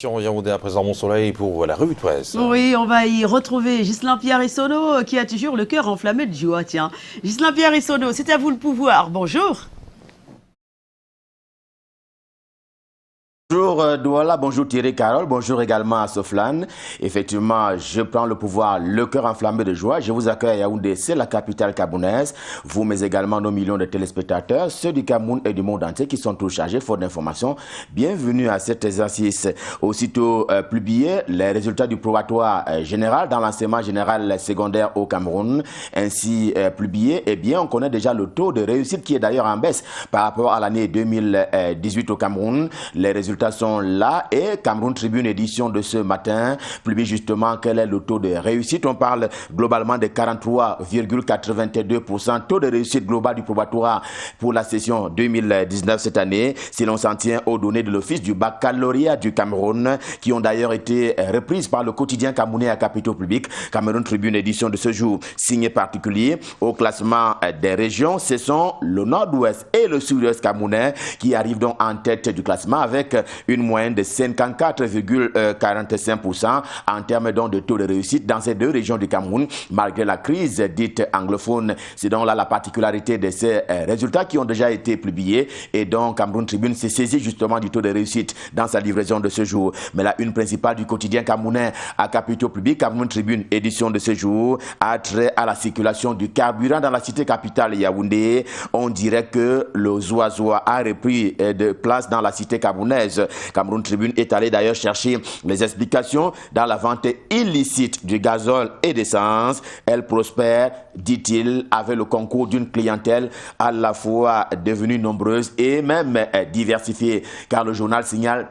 Yaoundé à présent mon soleil pour la revue de presse. Oui, on va y retrouver Ghislain Pierre Essonneau qui a toujours le cœur enflammé de joie. Tiens, Ghislain Pierre Essonneau, c'est à vous le pouvoir. Bonjour. Bonjour Douala, bonjour Thierry Carole, bonjour également à Soflane. Effectivement, je prends le pouvoir, le cœur enflammé de joie. Je vous accueille à Yaoundé, c'est la capitale camerounaise. Vous, mais également nos millions de téléspectateurs, ceux du Cameroun et du monde entier qui sont tous chargés faute d'informations. Bienvenue à cet exercice. Aussitôt publié, les résultats du probatoire général dans l'enseignement général secondaire au Cameroun. Ainsi publié, eh bien, on connaît déjà le taux de réussite qui est d'ailleurs en baisse par rapport à l'année 2018 au Cameroun. Les résultats sont là et Cameroun Tribune édition de ce matin publie justement quel est le taux de réussite. On parle globalement de 43,82% taux de réussite global du probatoire pour la session 2019 cette année, si l'on s'en tient aux données de l'Office du baccalauréat du Cameroun qui ont d'ailleurs été reprises par le quotidien camerounais à capitaux publics. Cameroun Tribune édition de ce jour, signé particulier au classement des régions. Ce sont le nord-ouest et le sud-ouest camerounais qui arrivent donc en tête du classement avec une moyenne de 54,45% en termes donc de taux de réussite dans ces deux régions du Cameroun, malgré la crise dite anglophone. C'est donc là la particularité de ces résultats qui ont déjà été publiés et donc Cameroun Tribune s'est saisi justement du taux de réussite dans sa livraison de ce jour. Mais la une principale du quotidien camerounais à capitaux publics, Cameroun Tribune édition de ce jour, a trait à la circulation du carburant dans la cité capitale Yaoundé. On dirait que le Zoazoa a repris de place dans la cité camerounaise. Cameroun Tribune est allé d'ailleurs chercher les explications dans la vente illicite du gazole et d'essence. Elle prospère, dit-il, avec le concours d'une clientèle à la fois devenue nombreuse et même diversifiée, car le journal signale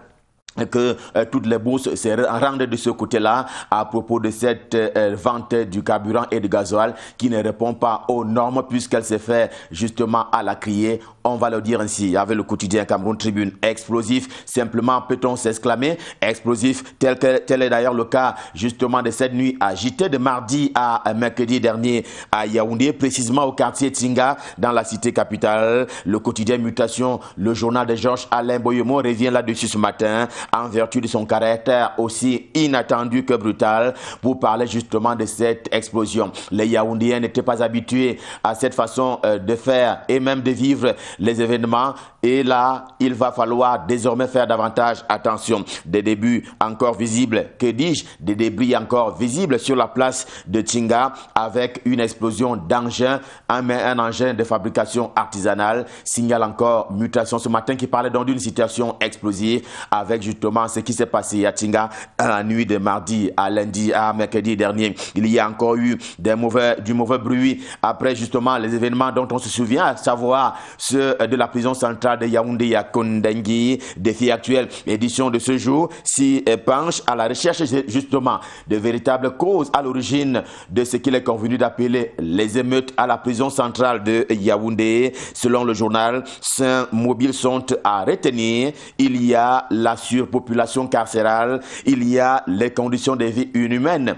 que toutes les bourses se rendent de ce côté-là à propos de cette vente du carburant et du gasoil qui ne répond pas aux normes puisqu'elle s'est fait justement à la criée. On va le dire ainsi avec le quotidien Cameroun Tribune. Explosif, simplement peut-on s'exclamer. Explosif, tel est d'ailleurs le cas justement de cette nuit agitée de mardi à mercredi dernier à Yaoundé, précisément au quartier Tinga dans la cité capitale. Le quotidien Mutation, le journal de Georges Alain Boyomo revient là-dessus ce matin en vertu de son caractère aussi inattendu que brutal pour parler justement de cette explosion. Les Yaoundéens n'étaient pas habitués à cette façon de faire et même de vivre les événements et là, il va falloir désormais faire davantage attention. Des débuts encore visibles, que dis-je, des débris encore visibles sur la place de Tinga avec une explosion d'engins, un engin de fabrication artisanale, signale encore Mutation ce matin qui parlait donc d'une situation explosive avec justement ce qui s'est passé à Tinga à la nuit de mardi à lundi à mercredi dernier. Il y a encore eu du mauvais bruit après justement les événements dont on se souvient, à savoir ceux de la prison centrale de Yaoundé à Kondengui. Défi actuel, édition de ce jour, s'y penche à la recherche justement de véritables causes à l'origine de ce qu'il est convenu d'appeler les émeutes à la prison centrale de Yaoundé. Selon le journal, 5 mobiles sont à retenir. Il y a la surpopulation carcérale, il y a les conditions de vie inhumaines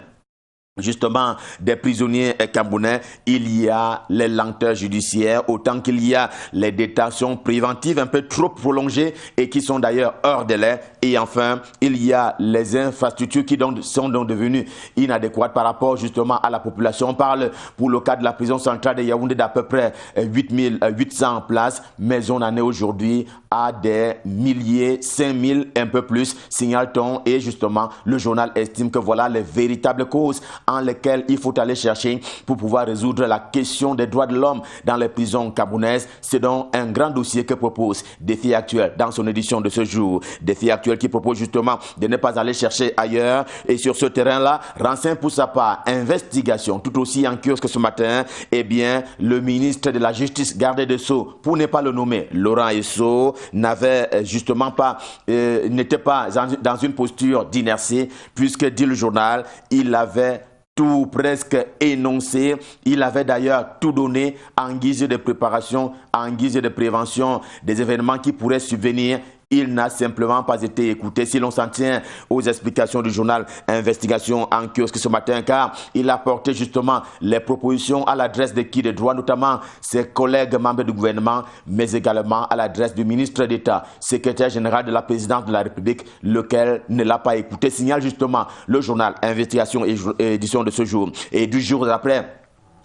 justement des prisonniers camerounais, il y a les lenteurs judiciaires, autant qu'il y a les détentions préventives un peu trop prolongées et qui sont d'ailleurs hors délai. Et enfin, il y a les infrastructures qui sont donc devenues inadéquates par rapport justement à la population. On parle pour le cas de la prison centrale de Yaoundé d'à peu près 8800 places, mais on en est aujourd'hui à des milliers, 5000, un peu plus, signale-t-on. Et justement, le journal estime que voilà les véritables causes en lesquels il faut aller chercher pour pouvoir résoudre la question des droits de l'homme dans les prisons camerounaises. C'est donc un grand dossier que propose Défi Actuel dans son édition de ce jour. Défi Actuel qui propose justement de ne pas aller chercher ailleurs. Et sur ce terrain-là, renseigne pour sa part investigation tout aussi en kiosque ce matin. Eh bien, le ministre de la Justice, garde des Sceaux, pour ne pas le nommer, Laurent Esso, n'avait justement pas, n'était pas dans une posture d'inertie puisque, dit le journal, il avait tout presque énoncé. Il avait d'ailleurs tout donné en guise de préparation, en guise de prévention des événements qui pourraient subvenir. Il n'a simplement pas été écouté. Si l'on s'en tient aux explications du journal Investigation en kiosque ce matin, car il a porté justement les propositions à l'adresse de qui de droit, notamment ses collègues membres du gouvernement, mais également à l'adresse du ministre d'État, secrétaire général de la présidence de la République, lequel ne l'a pas écouté, signale justement le journal Investigation et édition de ce jour. Et du jour d'après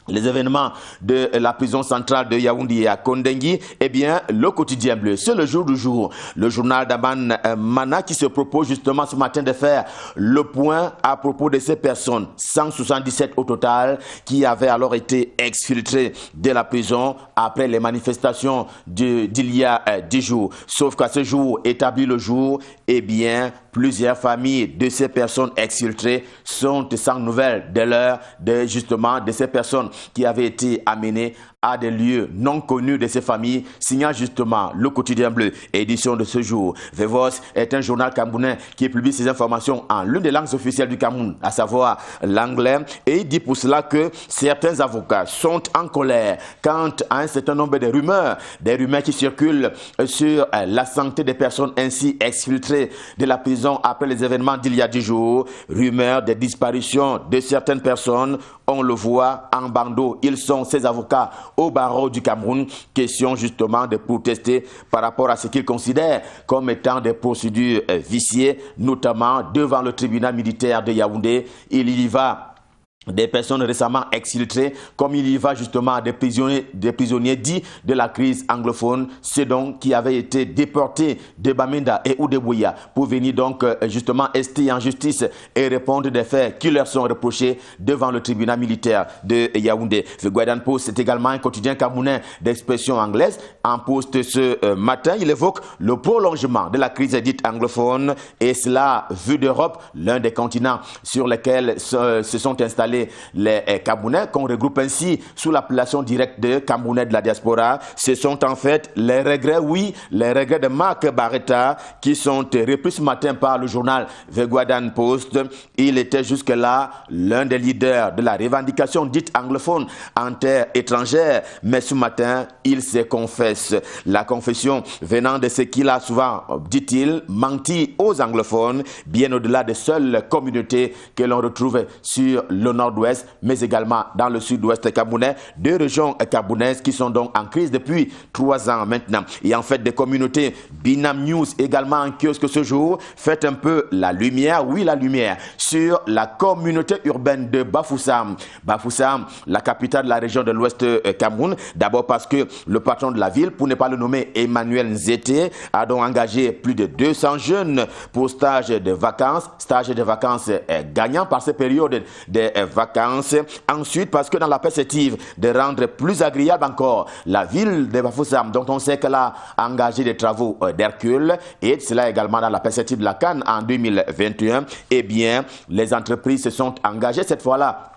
les événements de la prison centrale de Yaoundé à Kondengui, eh bien, le quotidien bleu, c'est le jour du jour. Le journal d'Aman Mana qui se propose justement ce matin de faire le point à propos de ces personnes, 177 au total, qui avaient alors été exfiltrées de la prison après les manifestations d'il y a 10 jours. Sauf qu'à ce jour, établi le jour, eh bien, plusieurs familles de ces personnes exfiltrées sont sans nouvelles de ces personnes qui avaient été amenées à des lieux non connus de ces familles, signale justement le quotidien bleu, édition de ce jour. Vevos est un journal camerounais qui publie ses informations en l'une des langues officielles du Cameroun, à savoir l'anglais, et il dit pour cela que certains avocats sont en colère quant à un certain nombre de rumeurs qui circulent sur la santé des personnes ainsi exfiltrées de la prison après les événements d'il y a 10 jours, rumeurs de disparition de certaines personnes. On le voit en bandeau, ils sont ces avocats au barreau du Cameroun, question justement de protester par rapport à ce qu'ils considèrent comme étant des procédures viciées, notamment devant le tribunal militaire de Yaoundé. Il y va des personnes récemment exfiltrées, comme il y va justement des prisonniers dits de la crise anglophone, ceux donc qui avaient été déportés de Bamenda et Oudébouya pour venir donc justement ester en justice et répondre des faits qui leur sont reprochés devant le tribunal militaire de Yaoundé. The Guardian Post est également un quotidien camerounais d'expression anglaise. En poste ce matin, il évoque le prolongement de la crise dite anglophone et cela vu d'Europe, l'un des continents sur lesquels se sont installés les Camerounais, qu'on regroupe ainsi sous l'appellation directe de Camerounais de la diaspora. Ce sont en fait les regrets, les regrets de Marc Barretta qui sont repris ce matin par le journal The Guardian Post. Il était jusque-là l'un des leaders de la revendication dite anglophone en terre étrangère, mais ce matin, il se confesse. La confession venant de ce qu'il a souvent, dit-il, menti aux anglophones, bien au-delà des seules communautés que l'on retrouve sur le nord-ouest, mais également dans le sud-ouest camerounais, deux régions camerounaises qui sont donc en crise depuis 3 ans maintenant. Et en fait, des communautés Binam News également en kiosque ce jour, fait un peu la lumière, sur la communauté urbaine de Bafoussam. Bafoussam, la capitale de la région de l'ouest Cameroun, d'abord parce que le patron de la ville, pour ne pas le nommer Emmanuel Nzete, a donc engagé plus de 200 jeunes pour stage de vacances gagnant par ces périodes de vacances. Ensuite, parce que dans la perspective de rendre plus agréable encore la ville de Bafoussam, dont on sait qu'elle a engagé des travaux d'Hercule, et cela également dans la perspective de la CAN en 2021, eh bien, les entreprises se sont engagées cette fois-là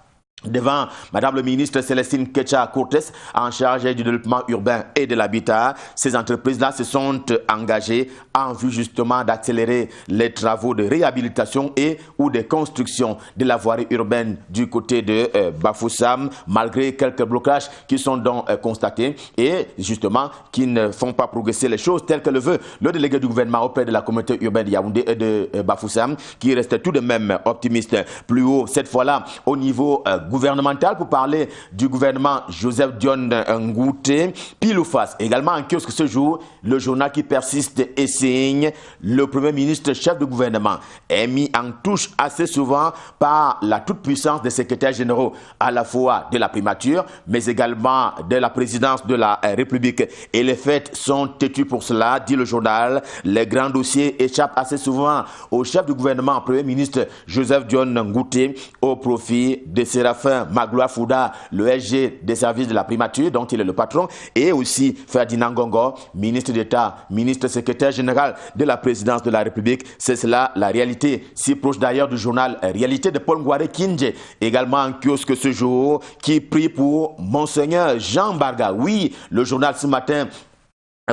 devant Madame le ministre Célestine Ketcha-Cortes en charge du développement urbain et de l'habitat. Ces entreprises-là se sont engagées en vue justement d'accélérer les travaux de réhabilitation et ou de construction de la voirie urbaine du côté de Bafoussam, malgré quelques blocages qui sont donc constatés et justement qui ne font pas progresser les choses telles que le veut le délégué du gouvernement auprès de la communauté urbaine de Yaoundé et de Bafoussam, qui reste tout de même optimiste. Plus haut, cette fois-là, au niveau gouvernemental, pour parler du gouvernement Joseph Dione Ngouté, pile ou face. Également en kiosque ce jour, le journal qui persiste et signe, le premier ministre chef de gouvernement est mis en touche assez souvent par la toute-puissance des secrétaires généraux, à la fois de la primature, mais également de la présidence de la République. Et les faits sont têtus pour cela, dit le journal. Les grands dossiers échappent assez souvent au chef du gouvernement, premier ministre Joseph Dione Ngouté, au profit de Séraphin Magloire Fouda, le SG des services de la primature, dont il est le patron, et aussi Ferdinand Gongo, ministre d'État, ministre secrétaire général de la présidence de la République. C'est cela la réalité, si proche d'ailleurs du journal Réalité de Paul Ngouaré Kindje, également en kiosque ce jour, qui prie pour Monseigneur Jean Barga. Oui, le journal ce matin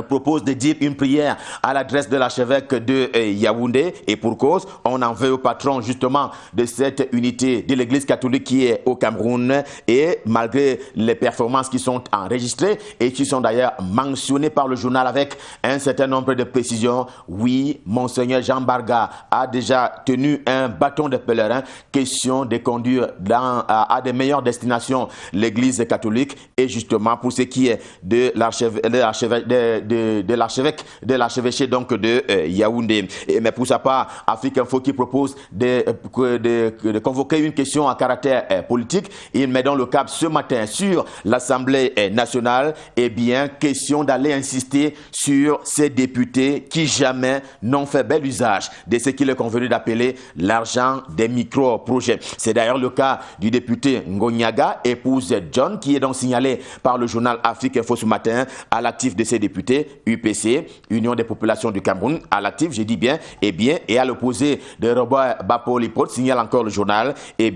propose de dire une prière à l'adresse de l'archevêque de Yaoundé, et pour cause, on en veut au patron justement de cette unité de l'église catholique qui est au Cameroun, et malgré les performances qui sont enregistrées et qui sont d'ailleurs mentionnées par le journal avec un certain nombre de précisions, oui, Monseigneur Jean Barga a déjà tenu un bâton de pèlerin, question de conduire à de meilleures destinations l'église catholique, et justement pour ce qui est de l'archevêché donc de Yaoundé. Mais pour sa part, Afrique Info qui propose de convoquer une question à caractère politique, il met dans le cap ce matin sur l'Assemblée nationale, et bien question d'aller insister sur ces députés qui jamais n'ont fait bel usage de ce qu'il est convenu d'appeler l'argent des micro-projets. C'est d'ailleurs le cas du député Ngonyaga, épouse John, qui est donc signalé par le journal Afrique Info ce matin à l'actif de ces députés, UPC, Union des populations du Cameroun, à l'actif, je dis bien, et à l'opposé de Robert Bapolipot, signale encore le journal, il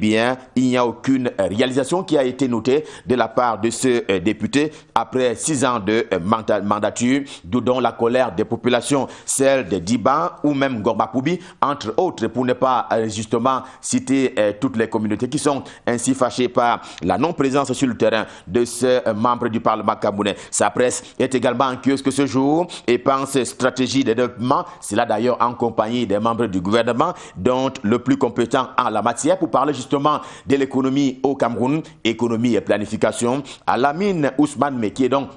n'y a aucune réalisation qui a été notée de la part de ce député après 6 ans de mandature, d'où donc la colère des populations, celle de Diban ou même Gorbapoubi, entre autres, pour ne pas justement citer toutes les communautés qui sont ainsi fâchées par la non-présence sur le terrain de ce membre du Parlement camerounais. Sa presse est également en kiosque ce jour et pense stratégie de développement. C'est là d'ailleurs en compagnie des membres du gouvernement, dont le plus compétent en la matière pour parler justement de l'économie au Cameroun, économie et planification, Alamine Ousmane, qui est donc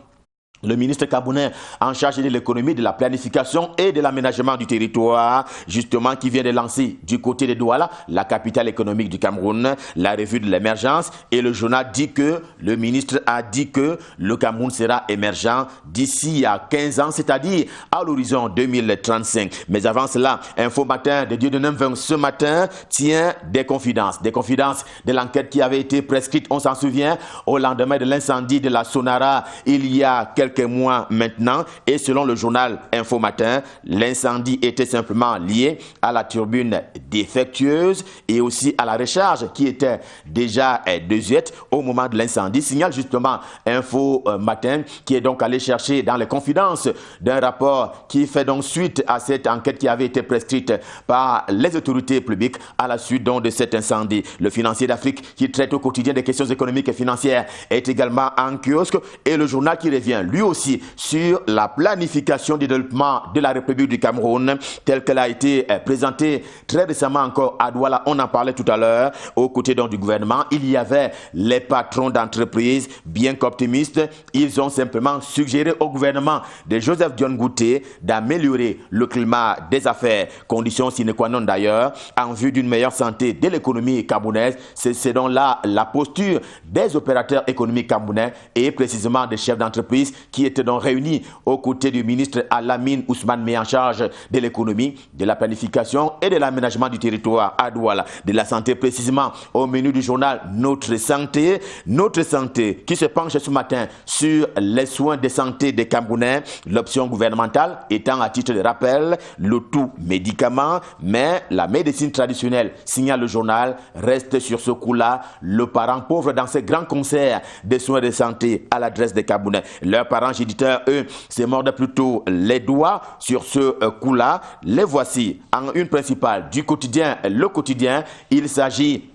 le ministre camerounais en charge de l'économie, de la planification et de l'aménagement du territoire, justement, qui vient de lancer du côté de Douala, la capitale économique du Cameroun, la revue de l'émergence. Et le journal dit que, le ministre a dit que le Cameroun sera émergent d'ici à 15 ans, c'est-à-dire à l'horizon 2035. Mais avant cela, Info Matin de Dieu de Nemveng ce matin tient des confidences de l'enquête qui avait été prescrite, on s'en souvient, au lendemain de l'incendie de la Sonara, il y a quelques mois maintenant, et selon le journal Info Matin, l'incendie était simplement lié à la turbine défectueuse et aussi à la recharge qui était déjà désuète au moment de l'incendie. Signale justement Info Matin, qui est donc allé chercher dans les confidences d'un rapport qui fait donc suite à cette enquête qui avait été prescrite par les autorités publiques à la suite donc de cet incendie. Le Financier d'Afrique, qui traite au quotidien des questions économiques et financières, est également en kiosque, et le journal qui revient lui aussi sur la planification du développement de la République du Cameroun telle qu'elle a été présentée très récemment encore à Douala. On en parlait tout à l'heure. Aux côtés donc du gouvernement, il y avait les patrons d'entreprises bien qu'optimistes. Ils ont simplement suggéré au gouvernement de Joseph Dion Ngouté d'améliorer le climat des affaires, condition sine qua non d'ailleurs, en vue d'une meilleure santé de l'économie camerounaise. C'est donc là la posture des opérateurs économiques camerounais et précisément des chefs d'entreprise qui étaient donc réunis aux côtés du ministre Alamine Ousmane, en charge de l'économie, de la planification et de l'aménagement du territoire à Douala, de la santé précisément. Au menu du journal Notre Santé qui se penche ce matin sur les soins de santé des Camerounais, l'option gouvernementale étant à titre de rappel le tout médicament, mais la médecine traditionnelle, signale le journal, reste sur ce coup-là le parent pauvre dans ces grands concerts de soins de santé à l'adresse des Camerounais. Leurs parents géniteurs, eux, se mordent plutôt les doigts sur ce coup-là. Les voici en une principale du quotidien Le Quotidien. Il s'agit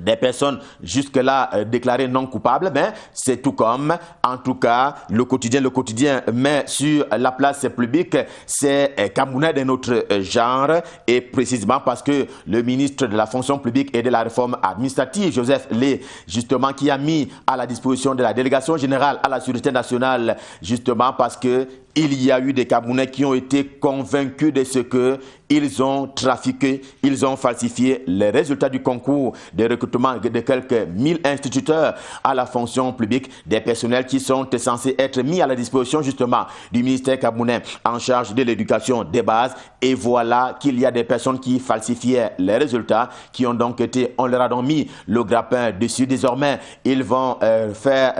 des personnes jusque-là déclarées non coupables, mais c'est tout comme, en tout cas, le quotidien met sur la place publique ces Camerounais de notre genre, et précisément parce que le ministre de la fonction publique et de la réforme administrative, Joseph Lé, justement, qui a mis à la disposition de la délégation générale à la sûreté nationale, justement parce que il y a eu des Camerounais qui ont été convaincus de ce que ils ont trafiqué, ils ont falsifié les résultats du concours de recrutement de quelques 1000 instituteurs à la fonction publique, des personnels qui sont censés être mis à la disposition justement du ministère camerounais en charge de l'éducation des bases. Et voilà qu'il y a des personnes qui falsifiaient les résultats, qui ont donc été, on leur a donc mis le grappin dessus. Désormais, ils vont faire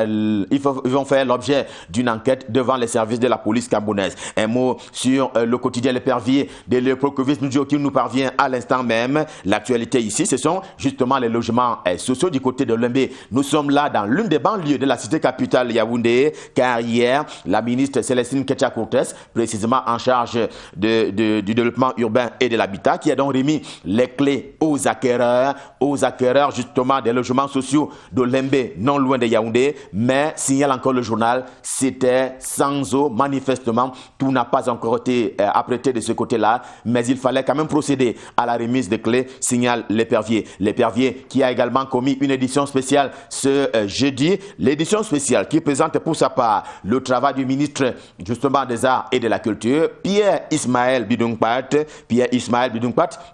l'objet d'une enquête devant les services de la police police camerounaise. Un mot sur le quotidien L'Épervier de Léopold Kovic-Ndjo qui nous parvient à l'instant même. L'actualité ici, ce sont justement les logements sociaux du côté de Lembé. Nous sommes là dans l'une des banlieues de la cité capitale Yaoundé, car hier, la ministre Célestine Ketcha-Courtes, précisément en charge du développement urbain et de l'habitat, qui a donc remis les clés aux acquéreurs justement des logements sociaux de Lembé, non loin de Yaoundé, mais signale encore le journal, c'était sans eau, manifestement, tout n'a pas encore été apprêté de ce côté-là, mais il fallait quand même procéder à la remise des clés, signale L'Épervier. L'Épervier qui a également commis une édition spéciale ce jeudi, l'édition spéciale qui présente pour sa part le travail du ministre justement des Arts et de la Culture, Pierre Ismaël Bidungpat,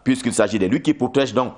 puisqu'il s'agit de lui qui protège donc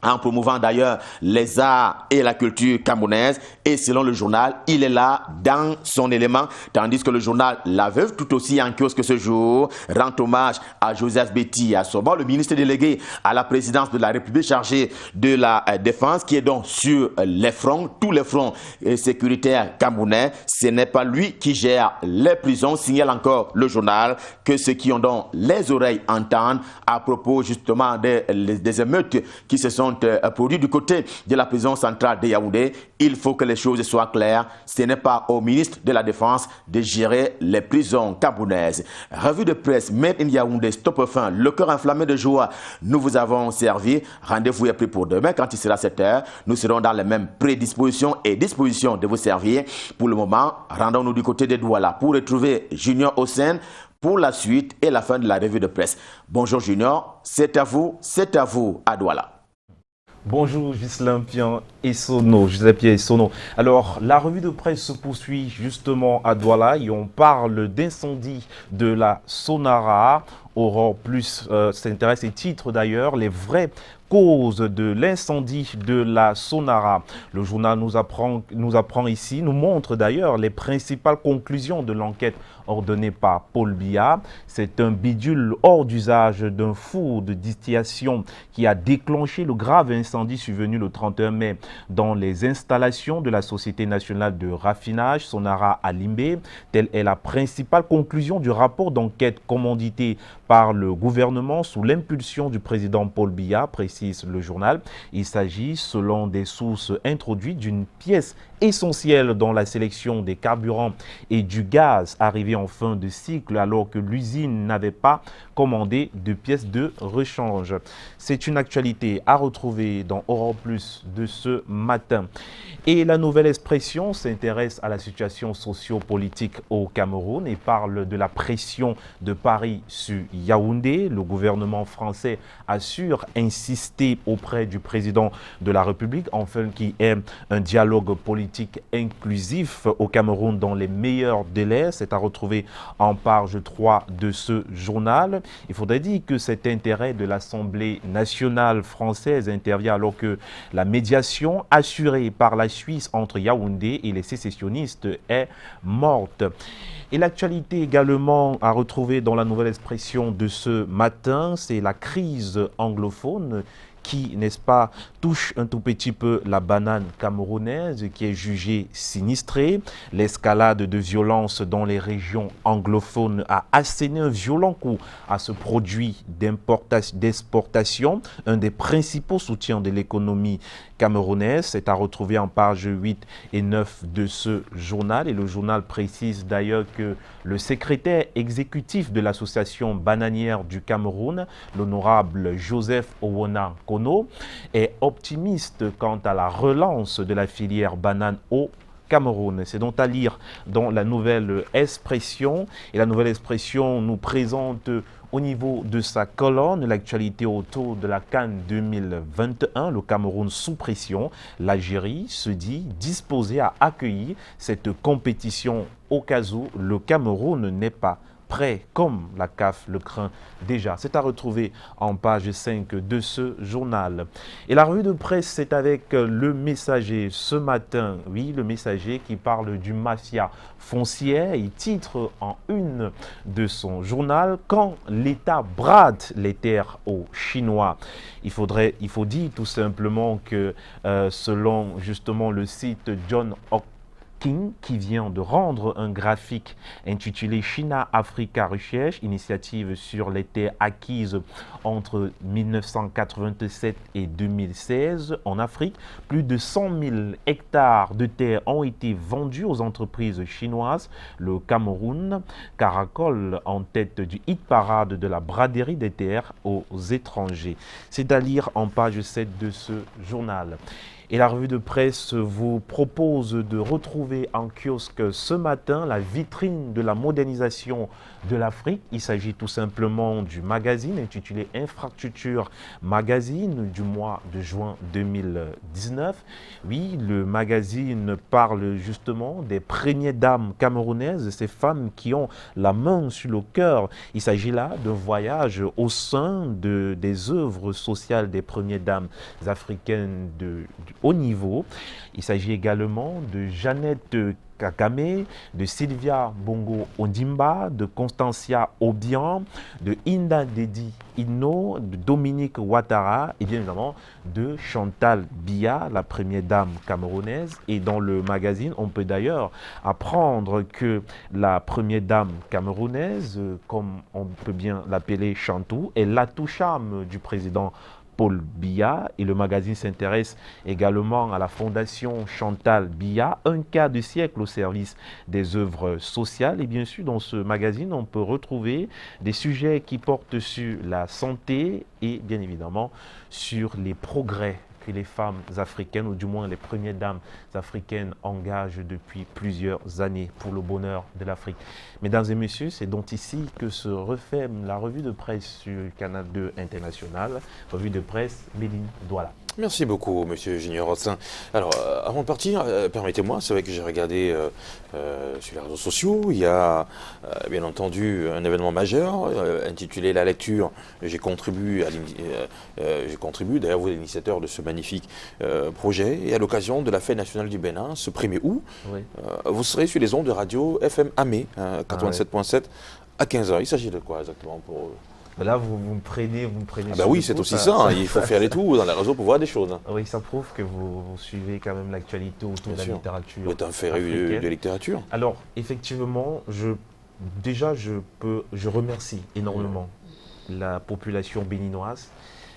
en promouvant d'ailleurs les arts et la culture camerounaise. Et selon le journal, il est là dans son élément, tandis que le journal La Veuve, tout aussi en kiosque ce jour, rend hommage à Joseph Betty Assoba, le ministre délégué à la présidence de la République chargé de la défense, qui est donc sur les fronts, tous les fronts sécuritaires camerounais. Ce n'est pas lui qui gère les prisons, signale encore le journal que ceux qui ont donc les oreilles entendent à propos justement des émeutes qui se sont produits du côté de la prison centrale de Yaoundé. Il faut que les choses soient claires. Ce n'est pas au ministre de la Défense de gérer les prisons camerounaises. Revue de presse Made in Yaoundé, stop fin, le cœur enflammé de joie. Nous vous avons servi. Rendez-vous est pris pour demain quand il sera 7h. Nous serons dans les mêmes prédispositions et dispositions de vous servir. Pour le moment, rendons-nous du côté des Douala pour retrouver Junior Hossein pour la suite et la fin de la revue de presse. Bonjour Junior, c'est à vous à Douala. Bonjour Ghislain Pierre Essono. Alors, la revue de presse se poursuit justement à Douala et on parle d'incendie de la Sonara. Aurore Plus s'intéresse et titre d'ailleurs les vraies causes de l'incendie de la Sonara. Le journal nous apprend ici, nous montre d'ailleurs les principales conclusions de l'enquête ordonnée par Paul Biya. C'est un bidule hors d'usage d'un four de distillation qui a déclenché le grave incendie survenu le 31 mai dans les installations de la Société nationale de raffinage Sonara à Limbé. Telle est la principale conclusion du rapport d'enquête commandité par le gouvernement sous l'impulsion du président Paul Biya, précise le journal. Il s'agit, selon des sources introduites, d'une pièce essentielle dans la sélection des carburants et du gaz arrivé en fin de cycle alors que l'usine n'avait pas commandé de pièces de rechange. C'est une actualité à retrouver dans Aurore Plus de ce matin. Et la Nouvelle Expression s'intéresse à la situation socio-politique au Cameroun et parle de la pression de Paris sur Yaoundé. Le gouvernement français assure insister auprès du président de la République afin qu'il y ait un dialogue politique inclusif au Cameroun dans les meilleurs délais. C'est à retrouver en page 3 de ce journal. Il faudrait dire que cet intérêt de l'Assemblée nationale française intervient alors que la médiation assurée par la Suisse entre Yaoundé et les sécessionnistes est morte. Et l'actualité également à retrouver dans la Nouvelle Expression de ce matin, c'est la crise anglophone qui, n'est-ce pas, touche un tout petit peu la banane camerounaise qui est jugée sinistrée. L'escalade de violence dans les régions anglophones a asséné un violent coup à ce produit d'exportation, un des principaux soutiens de l'économie camerounaise. C'est à retrouver en page 8 et 9 de ce journal. Et le journal précise d'ailleurs que le secrétaire exécutif de l'association bananière du Cameroun, l'honorable Joseph Owona Kono, est optimiste quant à la relance de la filière banane au Cameroun. C'est donc à lire dans la Nouvelle Expression. Et la Nouvelle Expression nous présente au niveau de sa colonne l'actualité autour de la CAN 2021, le Cameroun sous pression. L'Algérie se dit disposée à accueillir cette compétition au cas où le Cameroun n'est pas prêt, comme la CAF le craint déjà. C'est à retrouver en page 5 de ce journal. Et la revue de presse, c'est avec Le Messager ce matin. Oui, Le Messager qui parle du mafia foncière. Il titre en une de son journal « Quand l'État brade les terres aux Chinois ». Il faut dire tout simplement que selon justement le site John King, qui vient de rendre un graphique intitulé China-Africa Recherche, initiative sur les terres acquises entre 1987 et 2016 en Afrique. Plus de 100 000 hectares de terres ont été vendus aux entreprises chinoises. Le Cameroun caracole en tête du hit-parade de la braderie des terres aux étrangers. C'est à lire en page 7 de ce journal. Et la revue de presse vous propose de retrouver en kiosque ce matin la vitrine de la modernisation de l'Afrique. Il s'agit tout simplement du magazine intitulé Infrastructure Magazine du mois de juin 2019. Oui, le magazine parle justement des premières dames camerounaises, ces femmes qui ont la main sur le cœur. Il s'agit là d'un voyage au sein des œuvres sociales des premières dames africaines du haut niveau. Il s'agit également de Jeannette Kakame, de Sylvia Bongo Ondimba, de Constancia Obiang, de Inda Dedi Ino, de Dominique Ouattara et bien évidemment de Chantal Biya, la première dame camerounaise. Et dans le magazine, on peut d'ailleurs apprendre que la première dame camerounaise, comme on peut bien l'appeler Chantou, est l'atout-charme du président Paul Biya, et le magazine s'intéresse également à la fondation Chantal Biya, un quart de siècle au service des œuvres sociales. Et bien sûr, dans ce magazine, on peut retrouver des sujets qui portent sur la santé et bien évidemment sur les progrès que les femmes africaines, ou du moins les premières dames africaines, engagent depuis plusieurs années pour le bonheur de l'Afrique. Mesdames et messieurs, c'est donc ici que se referme la revue de presse sur Canal 2 International, revue de presse Méline Douala. Merci beaucoup, Monsieur Junior Rossin. Alors, avant de partir, permettez-moi, c'est vrai que j'ai regardé sur les réseaux sociaux, il y a bien entendu un événement majeur intitulé La lecture. J'ai contribué, d'ailleurs, vous êtes l'initiateur de ce magnifique projet, et à l'occasion de la Fête nationale du Bénin, ce 1er août, oui. Vous serez sur les ondes de radio FM Amé, 87.7 à 15h. Il s'agit de quoi exactement pour... Là, vous me prenez. Ah bah oui, c'est aussi ça. Hein, il faut faire les tours dans les réseaux pour voir des choses. Hein. Oui, ça prouve que vous suivez quand même l'actualité autour de la littérature. Vous êtes un féru de littérature. Alors, effectivement, je remercie énormément la population béninoise,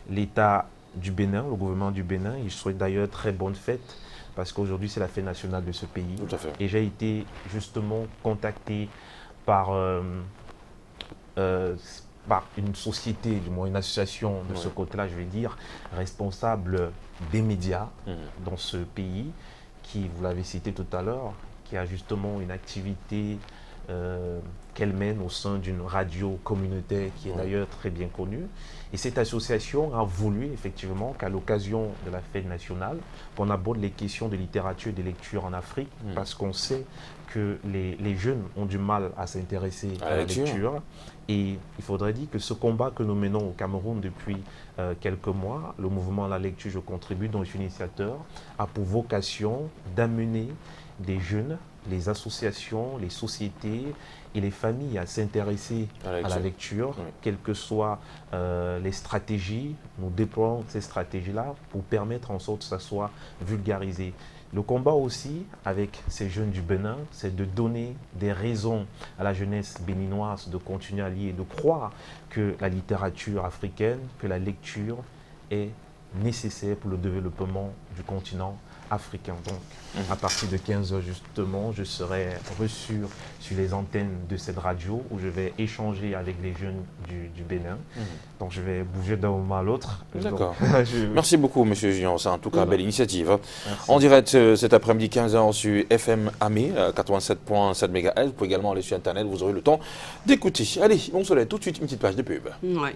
l'État du Bénin, le gouvernement du Bénin. Je souhaite d'ailleurs très bonne fête parce qu'aujourd'hui, c'est la fête nationale de ce pays. Tout à fait. Et j'ai été justement contacté par une société, du moins une association de ce côté-là, je vais dire, responsable des médias dans ce pays, qui, vous l'avez cité tout à l'heure, qui a justement une activité qu'elle mène au sein d'une radio communautaire qui est d'ailleurs très bien connue. Et cette association a voulu effectivement qu'à l'occasion de la fête nationale, qu'on aborde les questions de littérature et de lecture en Afrique, parce qu'on sait que les jeunes ont du mal à s'intéresser à la lecture. Et il faudrait dire que ce combat que nous menons au Cameroun depuis quelques mois, le mouvement La Lecture, je contribue, dont je suis initiateur, a pour vocation d'amener des jeunes, les associations, les sociétés et les familles à s'intéresser à la lecture, quelles que soient les stratégies. Nous déployons ces stratégies-là pour permettre en sorte que ça soit vulgarisé. Le combat aussi avec ces jeunes du Bénin, c'est de donner des raisons à la jeunesse béninoise de continuer à lire et de croire que la littérature africaine, que la lecture est nécessaire pour le développement du continent africain. Donc, à partir de 15h justement, je serai reçu sur les antennes de cette radio où je vais échanger avec les jeunes du Bénin. Donc, je vais bouger d'un moment à l'autre. D'accord. Merci beaucoup, Monsieur Junior. C'est en tout cas une belle initiative. En direct cet après-midi 15h sur FM Amé, 87.7 MHz. Vous pouvez également aller sur Internet, vous aurez le temps d'écouter. Allez, bon soleil, tout de suite une petite page de pub. Ouais.